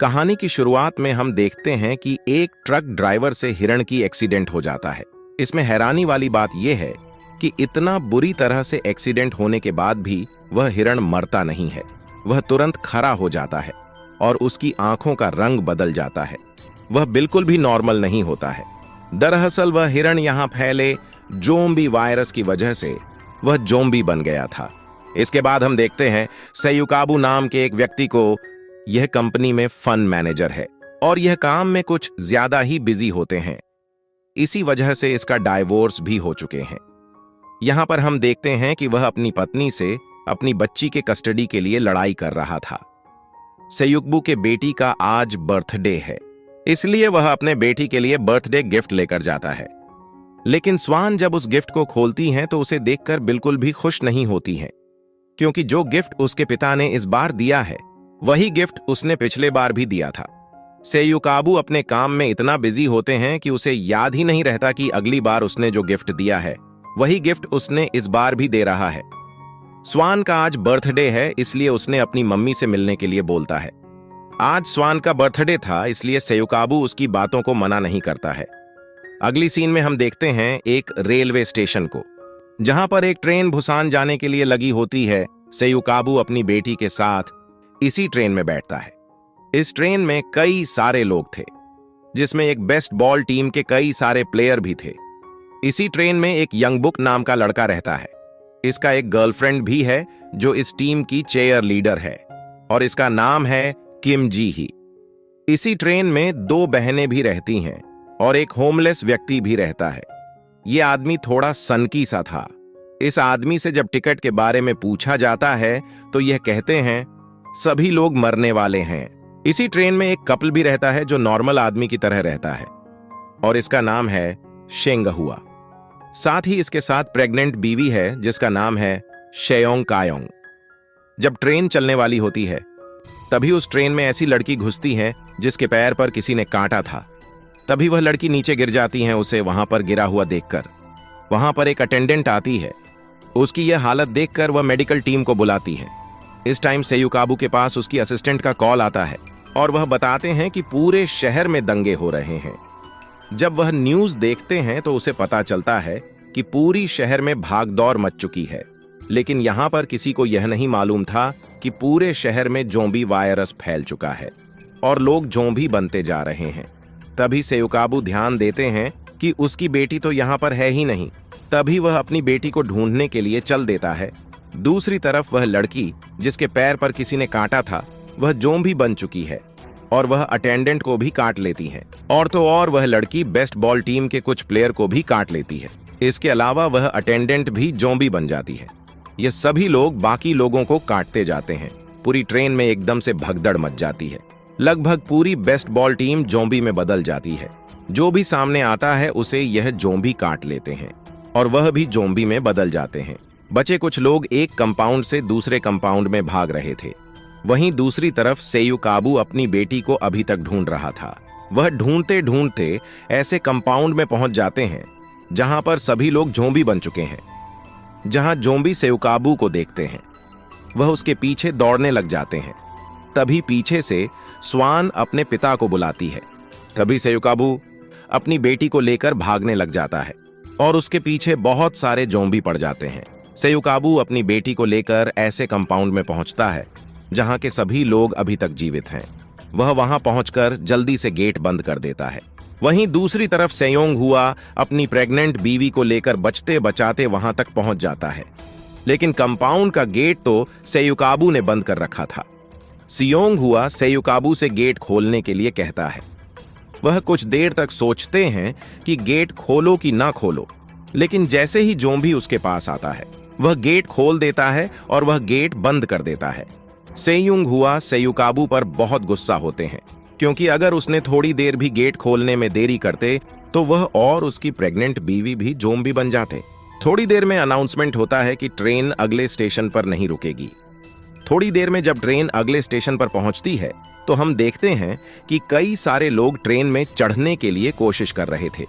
कहानी की शुरुआत में हम देखते हैं कि एक ट्रक ड्राइवर से हिरण की एक्सीडेंट हो जाता है। इसमें हैरानी वाली बात यह है कि इतना बुरी तरह से एक्सीडेंट होने के बाद भी वह हिरण मरता नहीं है। वह तुरंत खड़ा हो जाता है और उसकी आंखों का रंग बदल जाता है। वह बिल्कुल भी नॉर्मल नहीं होता है। दरअसल वह हिरण यहां फैले ज़ोंबी वायरस की वजह से वह ज़ोंबी बन गया था। इसके बाद हम देखते हैं सेयुकाबु नाम के एक व्यक्ति को। यह कंपनी में फंड मैनेजर है और यह काम में कुछ ज्यादा ही बिजी होते हैं। इसी वजह से इसका डाइवोर्स भी हो चुके हैं। यहां पर हम देखते हैं कि वह अपनी पत्नी से अपनी बच्ची के कस्टडी के लिए लड़ाई कर रहा था। सेयुकबू के बेटी का आज बर्थडे है, इसलिए वह अपने बेटी के लिए बर्थडे गिफ्ट लेकर जाता है। लेकिन स्वान जब उस गिफ्ट को खोलती हैं तो उसे देखकर बिल्कुल भी खुश नहीं होती हैं, क्योंकि जो गिफ्ट उसके पिता ने इस बार दिया है वही गिफ्ट उसने पिछले बार भी दिया था। सेयुकाबु अपने काम में इतना बिजी होते हैं कि उसे याद ही नहीं रहता कि अगली बार उसने जो गिफ्ट दिया है वही गिफ्ट उसने इस बार भी दे रहा है। स्वान का आज बर्थडे है, इसलिए उसने अपनी मम्मी से मिलने के लिए बोलता है। आज स्वान का बर्थडे था, इसलिए सेयुकाबु उसकी बातों को मना नहीं करता है। अगली सीन में हम देखते हैं एक रेलवे स्टेशन को, जहां पर एक ट्रेन बुसान जाने के लिए लगी होती है। सेयुकाबु अपनी बेटी के साथ इसी ट्रेन में बैठता है। इस ट्रेन में कई सारे लोग थे, जिसमें एक बेस्ट बॉल टीम के कई सारे प्लेयर भी थे। इसी ट्रेन में एक यंगबुक नाम का लड़का रहता है। इसका एक गर्लफ्रेंड भी है जो इस टीम की चेयर लीडर है और इसका नाम है किम जी ही। इसी ट्रेन में दो बहनें भी रहती हैं और एक होमलेस व्यक्ति भी रहता है। यह आदमी थोड़ा सनकी सा था। इस आदमी से जब टिकट के बारे में पूछा जाता है तो यह कहते हैं सभी लोग मरने वाले हैं। इसी ट्रेन में एक कपल भी रहता है जो नॉर्मल आदमी की तरह रहता है और इसका नाम है शेंगहुआ। साथ ही इसके साथ प्रेग्नेंट बीवी है जिसका नाम है शेयोंग कायोंग। जब ट्रेन चलने वाली होती है तभी उस ट्रेन में ऐसी लड़की घुसती है जिसके पैर पर किसी ने काटा था। तभी वह लड़की नीचे गिर जाती है उसे वहां पर गिरा हुआ देखकर। वहां पर एक अटेंडेंट आती है। उसकी यह हालत देखकर वह मेडिकल टीम को बुलाती है। इस टाइम सेयुकाबु के पास उसकी असिस्टेंट का कॉल आता है और वह बताते हैं कि पूरे शहर में दंगे हो रहे हैं। जब वह न्यूज़ देखते हैं तो उसे पता चलता है कि पूरी शहर में भागदौड़ मच चुकी है। लेकिन यहां पर किसी को यह नहीं मालूम था कि पूरे शहर में ज़ोंबी वायरस फैल चुका है और लोग ज़ोंबी बनते जा रहे हैं। तभी सेयुकाबु ध्यान देते हैं कि उसकी बेटी तो यहां पर है ही नहीं। तभी वह अपनी बेटी को ढूंढने के लिए चल देता है। दूसरी तरफ वह लड़की जिसके पैर पर किसी ने काटा था वह ज़ोंबी बन चुकी है और वह अटेंडेंट को भी काट लेती है। और तो और वह लड़की बेस्ट बॉल टीम के कुछ प्लेयर को भी काट लेती है। इसके अलावा वह अटेंडेंट भी ज़ोंबी बन जाती है। ये सभी लोग बाकी लोगों को काटते जाते हैं। पूरी ट्रेन में एकदम से भगदड़ मच जाती है। लगभग पूरी बेस्ट बॉल टीम ज़ोंबी में बदल जाती है। जो भी सामने आता है उसे यह ज़ोंबी काट लेते हैं और वह भी ज़ोंबी में बदल जाते हैं। बचे कुछ लोग एक कंपाउंड से दूसरे कंपाउंड में भाग रहे थे। वहीं दूसरी तरफ सेयुकाबु अपनी बेटी को अभी तक ढूंढ रहा था। वह ढूंढते ढूंढते ऐसे कंपाउंड में पहुंच जाते हैं जहां पर सभी लोग ज़ोंबी बन चुके हैं। जहां ज़ोंबी सेयुकाबु को देखते हैं वह उसके पीछे दौड़ने लग जाते हैं। तभी पीछे से स्वान अपने पिता को बुलाती है। तभी सेयुकाबु अपनी बेटी को लेकर भागने लग जाता है और उसके पीछे बहुत सारे ज़ोंबी पड़ जाते हैं। सेयुकाबु अपनी बेटी को लेकर ऐसे कंपाउंड में पहुंचता है जहां के सभी लोग अभी तक जीवित हैं। वह वहां पहुंचकर जल्दी से गेट बंद कर देता है। वहीं दूसरी तरफ सेयोंग हुआ अपनी प्रेग्नेंट बीवी को लेकर बचते बचाते वहां तक पहुंच जाता है। लेकिन कंपाउंड का गेट तो सेयुकाबु ने बंद कर रखा था। सियोंग हुआ सेयुकाबु से गेट खोलने के लिए कहता है। वह कुछ देर तक सोचते हैं कि गेट खोलो कि ना खोलो, लेकिन जैसे ही ज़ोंबी उसके पास आता है वह गेट खोल देता है और वह गेट बंद कर देता है। सेयुंग हुआ सेयुकाबु पर बहुत गुस्सा होते हैं, क्योंकि अगर उसने थोड़ी देर भी गेट खोलने में देरी करते तो वह और उसकी प्रेग्नेंट बीवी भी ज़ोंबी बन जाते। थोड़ी देर में अनाउंसमेंट होता है कि ट्रेन अगले स्टेशन पर नहीं रुकेगी। थोड़ी देर में जब ट्रेन अगले स्टेशन पर पहुंचती है तो हम देखते हैं कि कई सारे लोग ट्रेन में चढ़ने के लिए कोशिश कर रहे थे,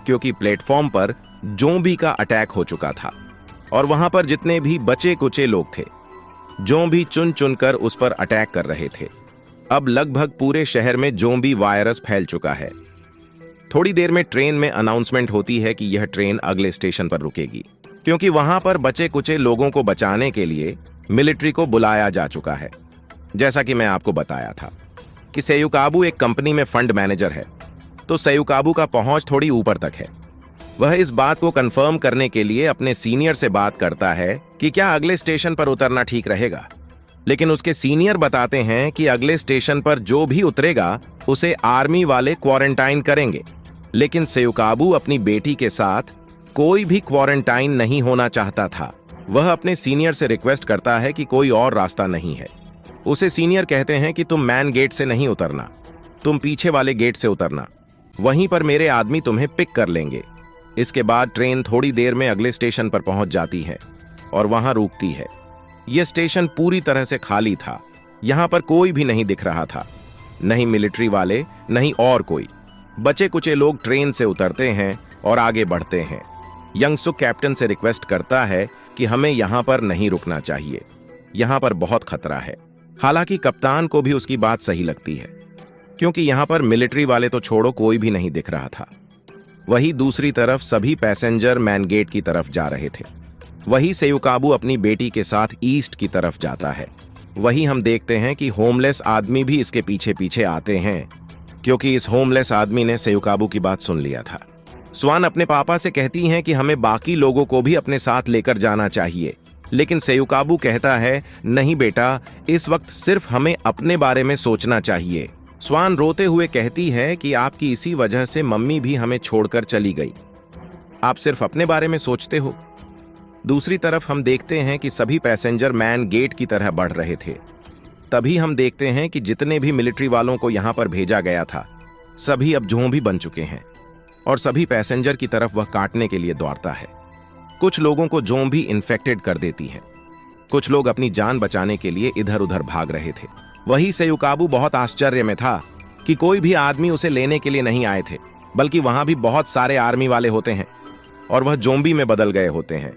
क्योंकि प्लेटफॉर्म पर ज़ोंबी का अटैक हो चुका था और वहां पर जितने भी बचे कुचे लोग थे ज़ोंबी चुन चुनकर उस पर अटैक कर रहे थे। अब लगभग पूरे शहर में ज़ोंबी वायरस फैल चुका है। थोड़ी देर में ट्रेन में अनाउंसमेंट होती है कि यह ट्रेन अगले स्टेशन पर रुकेगी, क्योंकि वहां पर बचे कुचे लोगों को बचाने के लिए मिलिट्री को बुलाया जा चुका है। जैसा कि मैं आपको बताया था कि सेयुकाबू एक कंपनी में फंड मैनेजर है, तो सेयुकाबू का पहुंच थोड़ी ऊपर तक है। वह इस बात को कंफर्म करने के लिए अपने सीनियर से बात करता है कि क्या अगले स्टेशन पर उतरना ठीक रहेगा, लेकिन उसके सीनियर बताते हैं कि अगले स्टेशन पर जो भी उतरेगा उसे आर्मी वाले क्वारंटाइन करेंगे। लेकिन सेयुकाबू अपनी बेटी के साथ कोई भी क्वारंटाइन नहीं होना चाहता था। वह अपने सीनियर से रिक्वेस्ट करता है कि कोई और रास्ता नहीं है। उसे सीनियर कहते हैं कि तुम मैन गेट से नहीं उतरना, तुम पीछे वाले गेट से उतरना, वहीं पर मेरे आदमी तुम्हें पिक कर लेंगे। इसके बाद ट्रेन थोड़ी देर में अगले स्टेशन पर पहुंच जाती है और वहां रुकती है। यह स्टेशन पूरी तरह से खाली था। यहां पर कोई भी नहीं दिख रहा था, नहीं मिलिट्री वाले, नहीं और कोई। बचे कुचे लोग ट्रेन से उतरते हैं और आगे बढ़ते हैं। यंगसुक कैप्टन से रिक्वेस्ट करता है कि हमें यहां पर नहीं रुकना चाहिए, यहां पर बहुत खतरा है। हालांकि कप्तान को भी उसकी बात सही लगती है, क्योंकि यहां पर मिलिट्री वाले तो छोड़ो कोई भी नहीं दिख रहा था। वही दूसरी तरफ सभी पैसेंजर मैन गेट की तरफ जा रहे थे। वही सेयुकाबू अपनी बेटी के साथ ईस्ट की तरफ जाता है। वही हम देखते हैं कि होमलेस आदमी भी इसके पीछे पीछे आते हैं, क्योंकि इस होमलेस आदमी ने सेयुकाबू की बात सुन लिया था। स्वान अपने पापा से कहती हैं कि हमें बाकी लोगों को भी अपने साथ लेकर जाना चाहिए, लेकिन सेयुकाबू कहता है नहीं बेटा, इस वक्त सिर्फ हमें अपने बारे में सोचना चाहिए। स्वान रोते हुए कहती है कि आपकी इसी वजह से मम्मी भी हमें छोड़कर चली गई, आप सिर्फ अपने बारे में सोचते हो। दूसरी तरफ हम देखते हैं कि सभी पैसेंजर मैन गेट की तरह बढ़ रहे थे। तभी हम देखते हैं कि जितने भी मिलिट्री वालों को यहां पर भेजा गया था, सभी अब ज़ोंबी बन चुके हैं और सभी पैसेंजर की तरफ वह काटने के लिए दौड़ता है। कुछ लोगों को ज़ोंबी इन्फेक्टेड कर देती है। कुछ लोग अपनी जान बचाने के लिए इधर उधर भाग रहे थे। वही सेयुकाबू बहुत आश्चर्य में था कि कोई भी आदमी उसे लेने के लिए नहीं आए थे, बल्कि वहां भी बहुत सारे आर्मी वाले होते हैं और वह ज़ोंबी में बदल गए होते हैं।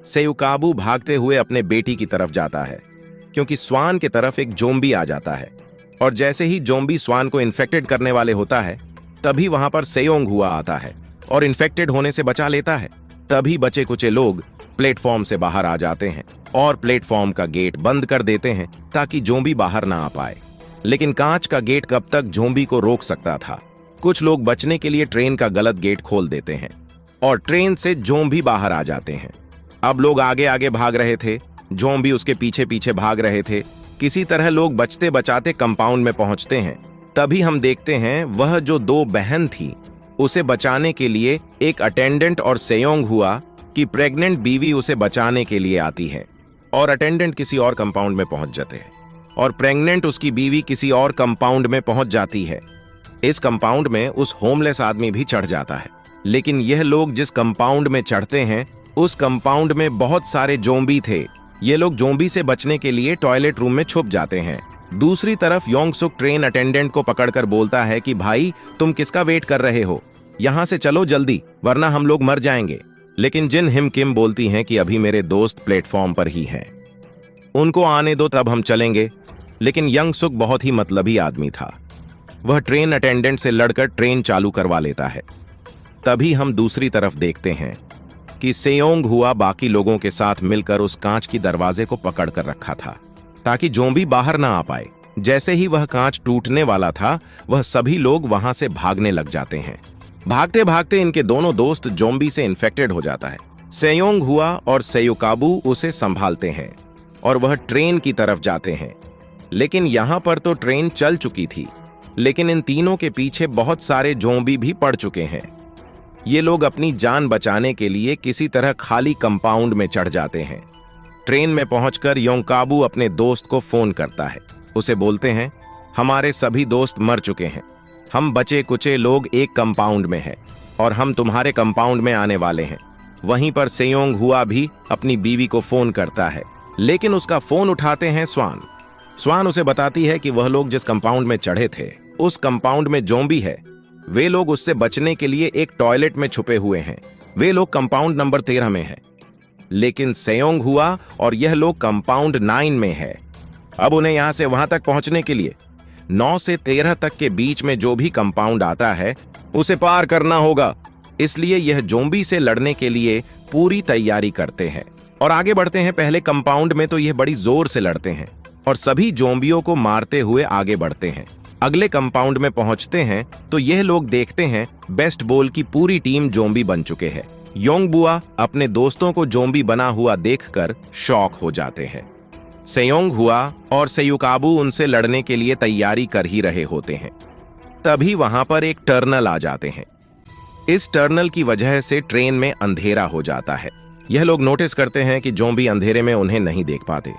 सेयुकाबू भागते हुए अपने बेटी की तरफ जाता है, क्योंकि स्वान की तरफ एक ज़ोंबी आ जाता है, और जैसे ही ज़ोंबी स्वान को इन्फेक्टेड करने वाले होता है, तभी वहां पर सेयोंग हुआ आता है और इन्फेक्टेड होने से बचा लेता है। तभी बचे कुचे लोग प्लेटफॉर्म से बाहर आ जाते हैं और प्लेटफॉर्म का गेट बंद कर देते हैं ताकि ज़ोंबी बाहर ना आ पाए। लेकिन कांच का गेट कब तक ज़ोंबी को रोक सकता था। कुछ लोग बचने के लिए ट्रेन का गलत गेट खोल देते हैं और ट्रेन से ज़ोंबी बाहर आ जाते हैं। अब लोग आगे आगे भाग रहे थे, ज़ोंबी उसके पीछे पीछे भाग रहे थे। किसी तरह लोग बचते बचाते कंपाउंड में पहुंचते हैं। तभी हम देखते हैं वह जो दो बहन थी, उसे बचाने के लिए एक अटेंडेंट और सेयोंग हुआ कि प्रेग्नेंट बीवी उसे बचाने के लिए आती है, और अटेंडेंट किसी और कंपाउंड में पहुंच जाते हैं और प्रेग्नेंट उसकी बीवी किसी और कंपाउंड में पहुंच जाती है। इस कंपाउंड में उस होमलेस आदमी भी चढ़ जाता है। लेकिन यह लोग जिस कंपाउंड में चढ़ते हैं, उस कंपाउंड में बहुत सारे ज़ोंबी थे। ये लोग ज़ोंबी से बचने के लिए टॉयलेट रूम में छुप जाते हैं। दूसरी तरफ योंगसुक ट्रेन अटेंडेंट को पकड़कर बोलता है कि भाई, तुम किसका वेट कर रहे हो, यहां से चलो जल्दी, वरना हम लोग मर जाएंगे। लेकिन जिन हिम किम बोलती हैं कि अभी मेरे दोस्त प्लेटफॉर्म पर ही हैं, उनको आने दो, तब हम चलेंगे। लेकिन यंगसुक बहुत ही मतलबी आदमी था। वह ट्रेन अटेंडेंट से लड़कर ट्रेन चालू करवा लेता है। तभी हम दूसरी तरफ देखते हैं कि सेयोंग हुआ बाकी लोगों के साथ मिलकर उस कांच की दरवाजे को पकड़ कर रखा था ताकि ज़ोंबी बाहर ना आ पाए। जैसे ही वह कांच टूटने वाला था, वह सभी लोग वहां से भागने लग जाते हैं। भागते भागते इनके दोनों दोस्त ज़ोंबी से इन्फेक्टेड हो जाता है। सेयोंग हुआ और सेयुकाबू उसे संभालते हैं और वह ट्रेन की तरफ जाते हैं। लेकिन यहां पर तो ट्रेन चल चुकी थी, लेकिन इन तीनों के पीछे बहुत सारे ज़ोंबी भी पड़ चुके हैं। ये लोग अपनी जान बचाने के लिए किसी तरह खाली कंपाउंड में चढ़ जाते हैं। ट्रेन में पहुंचकर योंकाबू अपने दोस्त को फोन करता है। उसे बोलते हैं, हमारे सभी दोस्त मर चुके हैं, हम बचे कुचे लोग एक कंपाउंड में हैं और हम तुम्हारे कंपाउंड में आने वाले हैं। वहीं पर सेयोंग हुआ भी अपनी बीवी को फोन करता है, लेकिन उसका फोन उठाते हैं स्वान। स्वान उसे बताती है कि वह लोग जिस कंपाउंड में चढ़े थे, उस कंपाउंड में ज़ोंबी है। वे लोग उससे बचने के लिए एक टॉयलेट में छुपे हुए हैं। वे लोग कंपाउंड नंबर 13 में है, लेकिन सेयोंग हुआ और यह लोग कंपाउंड 9 में है। अब उन्हें यहां से वहां तक पहुंचने के लिए 9 से 13 तक के बीच में जो भी कंपाउंड आता है उसे पार करना होगा। इसलिए यह ज़ोंबी से लड़ने के लिए पूरी तैयारी करते हैं और आगे बढ़ते हैं। पहले कंपाउंड में तो यह बड़ी जोर से लड़ते हैं और सभी ज़ोंबियों को मारते हुए आगे बढ़ते हैं। अगले कंपाउंड में पहुंचते हैं तो यह लोग देखते हैं बेस्ट बॉल की पूरी टीम ज़ोंबी बन चुके हैं। योंगबुआ अपने दोस्तों को ज़ोंबी बना हुआ देखकर शॉक हो जाते हैं। सेयोंगहुआ और सेयुकाबू उनसे लड़ने के लिए तैयारी कर ही रहे होते हैं। तभी वहां पर एक टर्नल आ जाते हैं। इस टर्नल की वजह से ट्रेन में अंधेरा हो जाता है। यह लोग नोटिस करते हैं कि ज़ोंबी अंधेरे में उन्हें नहीं देख पाते,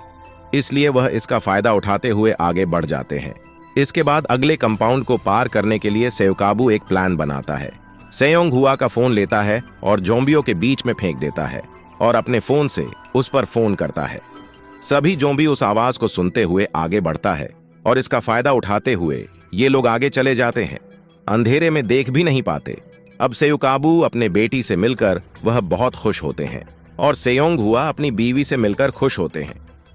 इसलिए वह इसका फायदा उठाते हुए आगे बढ़ जाते हैं। इसके बाद अगले कंपाउंड को पार करने के लिए सेयुकाबू एक प्लान बनाता है। सेयोंगहुआ का फोन लेता है और ज़ोंबियों के बीच में फेंक देता है और अपने फोन से उस पर फोन करता है। सभी ज़ोंबी उस आवाज को सुनते हुए आगे बढ़ता है और इसका फायदा उठाते हुए ये लोग आगे चले जाते हैं। अंधेरे में देख भी नहीं पाते। अब सेयुकाबू अपने बेटी से मिलकर वह बहुत खुश होते हैं और सेयोंगहुआ अपनी बीवी से मिलकर खुश होते हैं।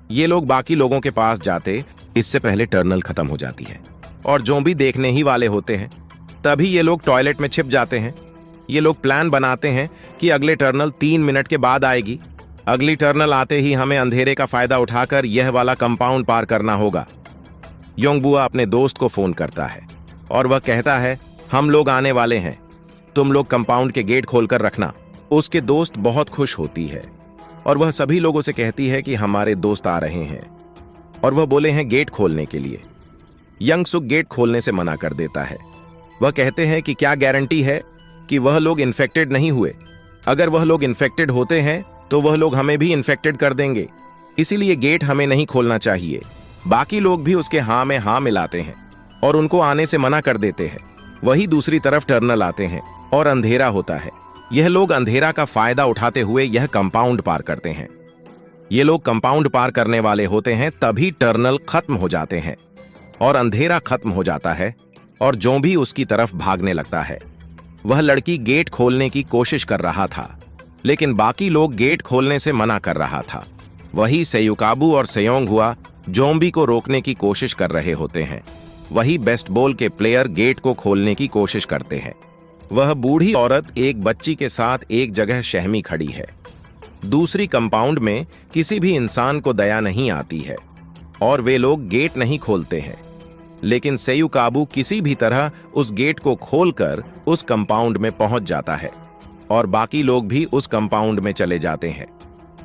ये लोग बाकी लोगों के पास जाते इससे पहले टर्नल खत्म हो जाती है और ज़ोंबी देखने ही वाले होते हैं। तभी ये लोग टॉयलेट में छिप जाते हैं। ये लोग प्लान बनाते हैं कि अगले टर्नल 3 मिनट के बाद आएगी। अगली टर्नल आते ही हमें अंधेरे का फायदा उठाकर यह वाला कंपाउंड पार करना होगा। योंगबुआ अपने दोस्त को फोन करता है और वह कहता है, हम लोग आने वाले हैं, तुम लोग कंपाउंड के गेट खोलकर रखना। उसके दोस्त बहुत खुश होती है और वह सभी लोगों से कहती है कि हमारे दोस्त आ रहे हैं और वह बोले हैं गेट खोलने के लिए। यंगसुक गेट खोलने से मना कर देता है। वह कहते हैं कि क्या गारंटी है कि वह लोग इन्फेक्टेड नहीं हुए। अगर वह लोग इन्फेक्टेड होते हैं तो वह लोग हमें भी इन्फेक्टेड कर देंगे, इसीलिए गेट हमें नहीं खोलना चाहिए। बाकी लोग भी उसके हाँ में हाँ मिलाते हैं और उनको आने से मना कर देते हैं। वही दूसरी तरफ टर्नल आते हैं और अंधेरा होता है। यह लोग अंधेरा का फायदा उठाते हुए यह कंपाउंड पार करते हैं। ये लोग कंपाउंड पार करने वाले होते हैं तभी टर्नल खत्म हो जाते हैं और अंधेरा खत्म हो जाता है और ज़ोंबी उसकी तरफ भागने लगता है। वह लड़की गेट खोलने की कोशिश कर रहा था लेकिन बाकी लोग गेट खोलने से मना कर रहा था। वही सेयुकाबू और सेयोंगहुआ ज़ोंबी को रोकने की कोशिश कर रहे होते हैं। वही बेस्ट बॉल के प्लेयर गेट को खोलने की कोशिश करते हैं। वह बूढ़ी औरत एक बच्ची के साथ एक जगह सहमी खड़ी है। दूसरी कंपाउंड में किसी भी इंसान को दया नहीं आती है और वे लोग गेट नहीं खोलते हैं, लेकिन सेयुकाबू किसी भी तरह उस गेट को खोलकर उस कंपाउंड में पहुंच जाता है और बाकी लोग भी उस कंपाउंड में चले जाते हैं।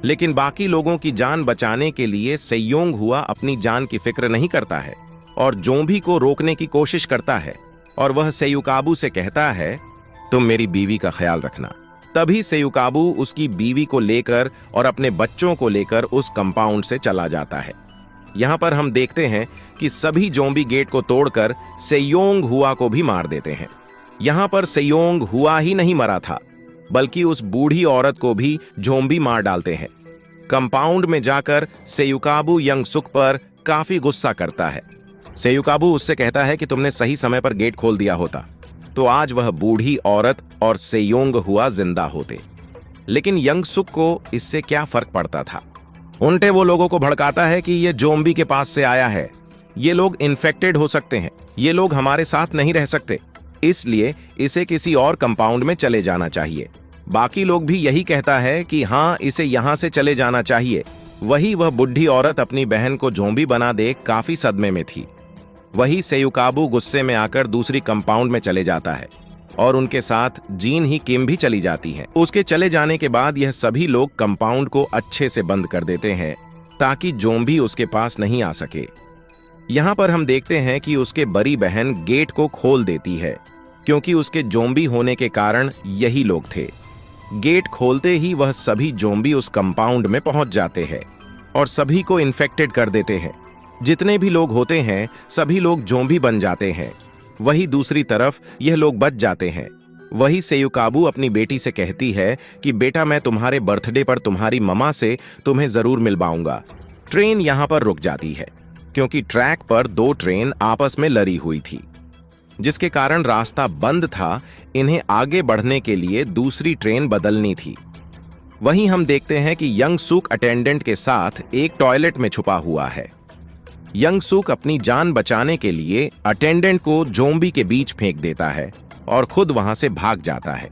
लेकिन बाकी लोगों की जान बचाने के लिए सेयोंगहुआ अपनी जान की फिक्र नहीं करता है और ज़ोंबी को रोकने की कोशिश करता है और वह सेयुकाबू से कहता है, तुम मेरी बीवी का ख्याल रखना। तभी सेयुकाबू उसकी बीवी को लेकर और अपने बच्चों को लेकर उस कंपाउंड से चला जाता है। यहाँ पर हम देखते हैं कि सभी ज़ोंबी गेट को तोड़कर सेयोंगहुआ को भी मार देते हैं। यहाँ पर सेयोंगहुआ ही नहीं मरा था बल्कि उस बूढ़ी औरत को भी ज़ोंबी मार डालते हैं। कंपाउंड में जाकर सेयुकाबू यंगसुक पर काफी गुस्सा करता है। सेयुकाबू उससे कहता है कि तुमने सही समय पर गेट खोल दिया होता तो आज वह बूढ़ी औरत और सेयोंगहुआ जिंदा होते। लेकिन यंगसुक को इससे क्या फर्क पड़ता था। उल्टे वो लोगों को भड़काता है कि ये ज़ोंबी के पास से आया है, ये लोग इन्फेक्टेड हो सकते हैं, ये लोग हमारे साथ नहीं रह सकते, इसलिए इसे किसी और कंपाउंड में चले जाना चाहिए। बाकी लोग भी यही कहता है कि हाँ, इसे यहाँ से चले जाना चाहिए। वही वह बुढ़ी औरत अपनी बहन को ज़ोंबी बना देख काफी सदमे में थी। वही सेयुकाबू गुस्से में आकर दूसरी कंपाउंड में चले जाता है और उनके साथ जीन ही किम भी चली जाती हैं। उसके चले जाने के बाद यह सभी लोग कंपाउंड को अच्छे से बंद कर देते हैं ताकि ज़ोंबी उसके पास नहीं आ सके। यहाँ पर हम देखते हैं कि उसके बड़ी बहन गेट को खोल देती है क्योंकि उसके ज़ोंबी होने के कारण यही लोग थे। गेट खोलते ही वह सभी ज़ोंबी उस कंपाउंड में पहुंच जाते हैं और सभी को इन्फेक्टेड कर देते हैं। जितने भी लोग होते हैं सभी लोग ज़ोंबी बन जाते हैं। वही दूसरी तरफ यह लोग बच जाते हैं। वही सेयुकाबू अपनी बेटी से कहती है कि बेटा, मैं तुम्हारे बर्थडे पर तुम्हारी ममा से तुम्हें जरूर मिलवाऊंगा। ट्रेन यहाँ पर रुक जाती है क्योंकि ट्रैक पर 2 ट्रेन आपस में लड़ी हुई थी, जिसके कारण रास्ता बंद था। इन्हें आगे बढ़ने के लिए दूसरी ट्रेन बदलनी थी। वहीं हम देखते हैं कि यंगसुक अटेंडेंट के साथ एक टॉयलेट में छुपा हुआ है। यंग सुक अपनी जान बचाने के लिए अटेंडेंट को ज़ोंबी के बीच फेंक देता है और खुद वहां से भाग जाता है।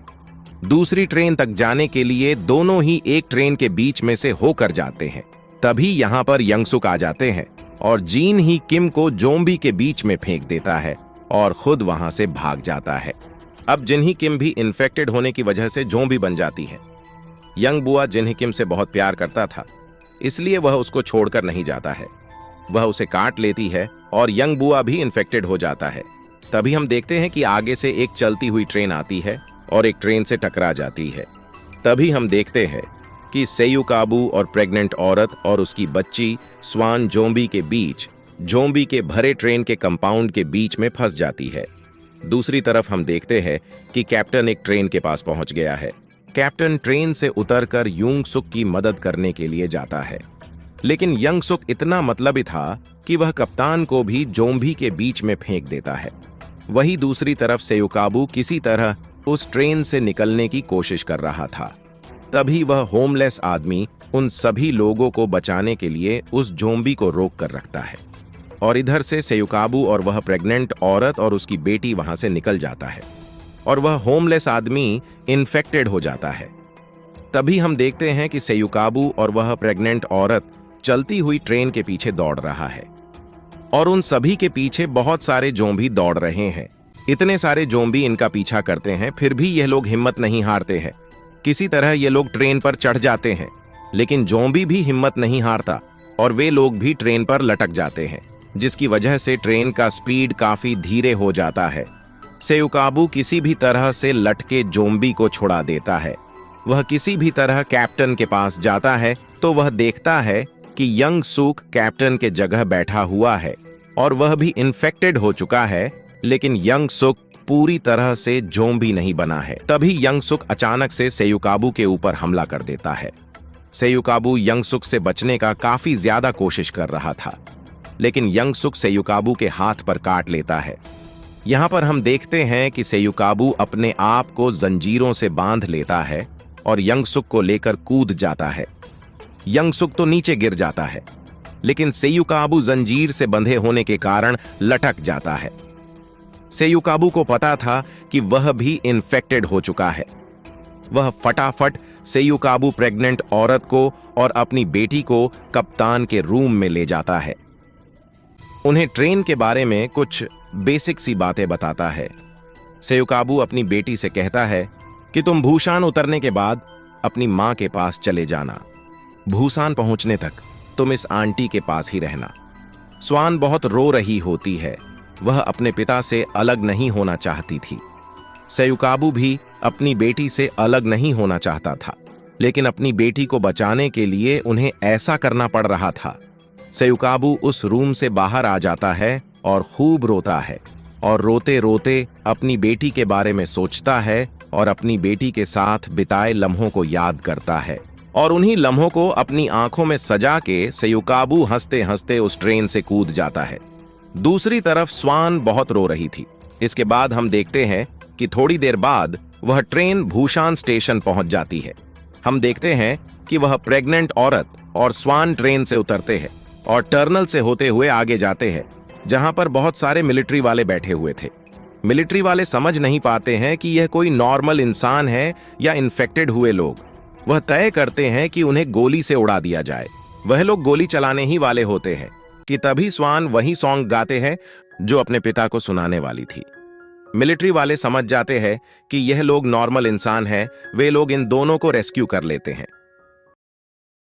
दूसरी ट्रेन तक जाने के लिए दोनों ही एक ट्रेन के बीच में से होकर जाते हैं। तभी यहां पर यंग सुक आ जाते हैं और जीन ही किम को ज़ोंबी के बीच में फेंक देता है और खुद वहां से भाग जाता है। अब जिन्ही किम भी इन्फेक्टेड होने की वजह से ज़ोंबी बन जाती है। यंग बुआ जिन्ही किम से बहुत प्यार करता था, इसलिए वह उसको छोड़कर नहीं जाता है। वह उसे काट लेती है और यंग बुआ भी इन्फेक्टेड हो जाता है। तभी हम देखते हैं कि आगे से एक चलती हुई ट्रेन आती है और एक ट्रेन से टकरा जाती है। तभी हम देखते हैं कि सेयुकाबू और प्रेग्नेंट औरत और उसकी बच्ची स्वान ज़ोंबी के बीच ज़ोंबी के भरे ट्रेन के कंपाउंड के बीच में फंस जाती है। दूसरी तरफ हम देखते हैं कि कैप्टन एक ट्रेन के पास पहुंच गया है। कैप्टन ट्रेन से उतरकर यंग सुक की मदद करने के लिए जाता है, लेकिन यंग सुक इतना मतलबी था कि वह कप्तान को भी ज़ोंबी के बीच में फेंक देता है। वही दूसरी तरफ सेयुकाबू किसी तरह उस ट्रेन से निकलने की कोशिश कर रहा था। तभी वह होमलेस आदमी उन सभी लोगों को बचाने के लिए उस ज़ोंबी को रोक कर रखता है और इधर से सेयुकाबू और वह प्रेग्नेंट औरत और उसकी बेटी वहां से निकल जाता है और वह होमलेस आदमी इन्फेक्टेड हो जाता है। तभी हम देखते हैं कि सेयुकाबू और वह प्रेग्नेंट औरत चलती हुई ट्रेन के पीछे दौड़ रहा है और उन सभी के पीछे बहुत सारे ज़ोंबी दौड़ रहे हैं। इतने सारे ज़ोंबी इनका पीछा करते हैं, फिर भी यह लोग हिम्मत नहीं हारते हैं। किसी तरह ये लोग ट्रेन पर चढ़ जाते हैं, लेकिन ज़ोंबी भी हिम्मत नहीं हारता और वे लोग भी ट्रेन पर लटक जाते हैं, जिसकी वजह से ट्रेन का स्पीड काफी धीरे हो जाता है। सेयुकाबू किसी भी तरह से लटके ज़ोंबी को छुड़ा देता है। वह किसी भी तरह कैप्टन के पास जाता है तो वह देखता है कि यंग सुक कैप्टन के जगह बैठा हुआ है और वह भी इन्फेक्टेड हो चुका है, लेकिन यंग सुक पूरी तरह से ज़ोंबी नहीं बना है। तभी यंग सुक अचानक से सेयुकाबू के ऊपर हमला कर देता है। सेयुकाबू यंग सुक से बचने का काफी ज्यादा कोशिश कर रहा था, लेकिन यंग सुक सेयुकाबू के हाथ पर काट लेता है। यहां पर हम देखते हैं कि सेयुकाबू अपने आप को जंजीरों से बांध लेता है और यंग सुक को लेकर कूद जाता है। यंग सुक तो नीचे गिर जाता है, लेकिन सेयुकाबू जंजीर से बंधे होने के कारण लटक जाता है। सेयुकाबू को पता था कि वह भी इन्फेक्टेड हो चुका है। वह फटाफट सेयुकाबू प्रेग्नेंट औरत को और अपनी बेटी को कप्तान के रूम में ले जाता है। उन्हें ट्रेन के बारे में कुछ बेसिक सी बातें बताता है। सेयुकाबू अपनी बेटी से कहता है कि तुम भूशान उतरने के बाद अपनी मां के पास चले जाना। भूसान पहुंचने तक तुम इस आंटी के पास ही रहना। स्वान बहुत रो रही होती है। वह अपने पिता से अलग नहीं होना चाहती थी। सेयुकाबू भी अपनी बेटी से अलग नहीं होना चाहता था, लेकिन अपनी बेटी को बचाने के लिए उन्हें ऐसा करना पड़ रहा था। सेयुकाबू उस रूम से बाहर आ जाता है और खूब रोता है और रोते रोते अपनी बेटी के बारे में सोचता है और अपनी बेटी के साथ बिताए लम्हों को याद करता है और उन्हीं लम्हों को अपनी आंखों में सजा के सेयुकाबू हंसते हंसते उस ट्रेन से कूद जाता है। दूसरी तरफ स्वान बहुत रो रही थी। इसके बाद हम देखते हैं कि थोड़ी देर बाद वह ट्रेन भूशान स्टेशन पहुंच जाती है। हम देखते हैं कि वह प्रेग्नेंट औरत और स्वान ट्रेन से उतरते हैं और टर्नल से होते हुए आगे जाते हैं, जहां पर बहुत सारे मिलिट्री वाले बैठे हुए थे। मिलिट्री वाले समझ नहीं पाते हैं कि यह कोई नॉर्मल इंसान है या इन्फेक्टेड हुए लोग। वह तय करते हैं कि उन्हें गोली से उड़ा दिया जाए। वह लोग गोली चलाने ही वाले होते हैं कि तभी स्वान वही सॉन्ग गाते हैं जो अपने पिता को सुनाने वाली थी। मिलिट्री वाले समझ जाते हैं कि यह लोग नॉर्मल इंसान हैं। वे लोग इन दोनों को रेस्क्यू कर लेते हैं।